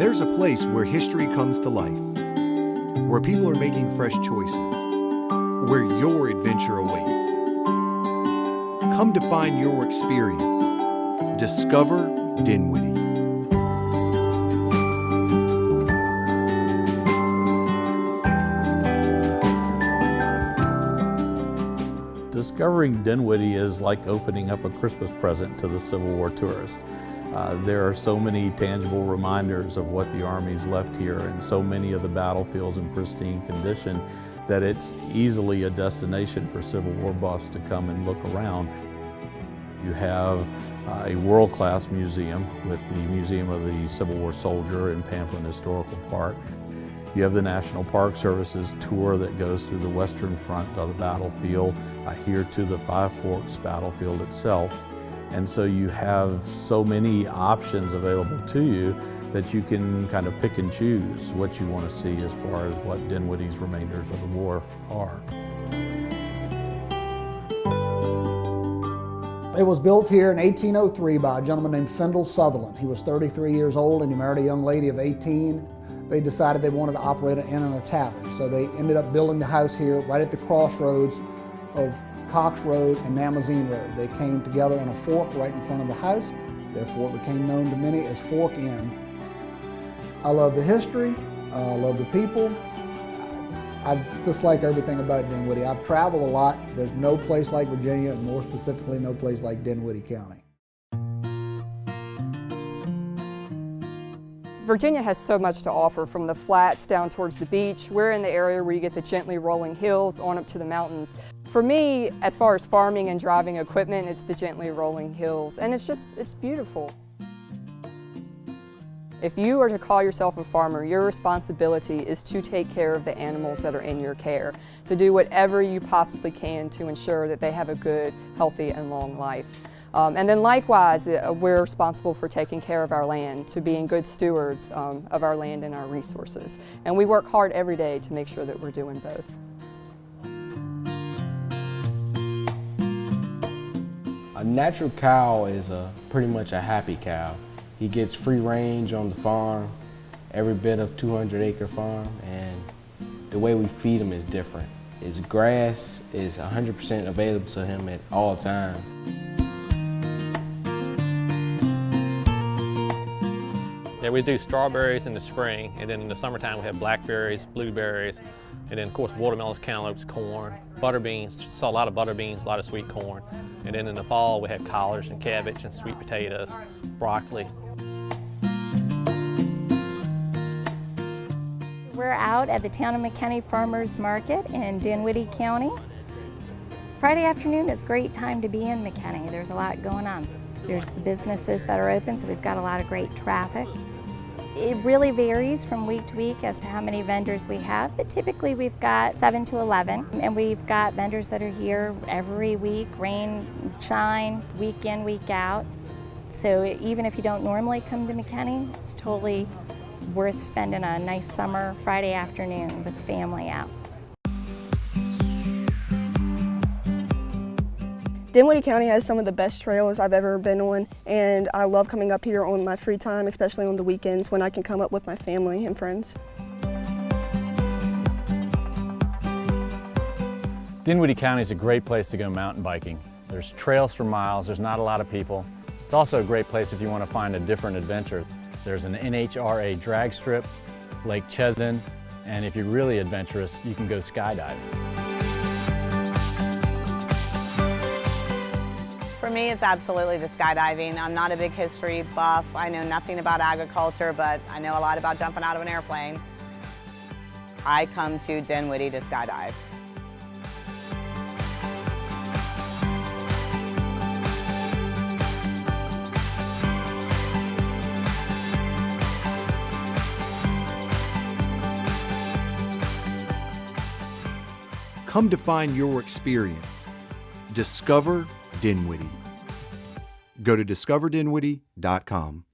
There's a place where history comes to life, where people are making fresh choices, where your adventure awaits. Come define your experience. Discover Dinwiddie. Discovering Dinwiddie is like opening up a Christmas present to the Civil War tourist. There are so many tangible reminders of what the Army's left here, and so many of the battlefields in pristine condition that it's easily a destination for Civil War buffs to come and look around. You have a world-class museum with the Museum of the Civil War Soldier in Pamplin Historical Park. You have the National Park Service's tour that goes through the western front of the battlefield, here to the Five Forks battlefield itself. And so you have so many options available to you that you can kind of pick and choose what you want to see as far as what Dinwiddie's remainders of the war are. It was built here in 1803 by a gentleman named Fendel Sutherland. He was 33 years old and he married a young lady of 18. They decided they wanted to operate an inn and a tavern, so they ended up building the house here right at the crossroads of Cox Road and Namazine Road. They came together in a fork right in front of the house. Therefore, it became known to many as Fork Inn. I love the history, I love the people. I just like everything about Dinwiddie. I've traveled a lot. There's no place like Virginia, and more specifically, no place like Dinwiddie County. Virginia has so much to offer, from the flats down towards the beach. We're in the area where you get the gently rolling hills on up to the mountains. For me, as far as farming and driving equipment, it's the gently rolling hills, and it's beautiful. If you are to call yourself a farmer, your responsibility is to take care of the animals that are in your care, to do whatever you possibly can to ensure that they have a good, healthy, and long life. And then likewise, we're responsible for taking care of our land, to being good stewards of our land and our resources. And we work hard every day to make sure that we're doing both. A natural cow is pretty much a happy cow. He gets free range on the farm, every bit of 200-acre farm, and the way we feed him is different. His grass is 100% available to him at all times. Yeah, we do strawberries in the spring, and then in the summertime we have blackberries, blueberries, and then of course watermelons, cantaloupes, corn, butter beans, saw a lot of butter beans, a lot of sweet corn. And then in the fall we have collards and cabbage and sweet potatoes, broccoli. We're out at the Town of McKinney Farmers Market in Dinwiddie County. Friday afternoon is a great time to be in McKinney. There's a lot going on. There's the businesses that are open, so we've got a lot of great traffic. It really varies from week to week as to how many vendors we have, but typically we've got 7 to 11, and we've got vendors that are here every week, rain, shine, week in, week out. So even if you don't normally come to McKinney, it's totally worth spending a nice summer Friday afternoon with the family out. Dinwiddie County has some of the best trails I've ever been on, and I love coming up here on my free time, especially on the weekends when I can come up with my family and friends. Dinwiddie County is a great place to go mountain biking. There's trails for miles, there's not a lot of people. It's also a great place if you want to find a different adventure. There's an NHRA drag strip, Lake Chesdin, and if you're really adventurous, you can go skydiving. For me, it's absolutely the skydiving. I'm not a big history buff. I know nothing about agriculture, but I know a lot about jumping out of an airplane. I come to Dinwiddie to skydive. Come define your experience. Discover Dinwiddie. Go to discoverdinwiddie.com.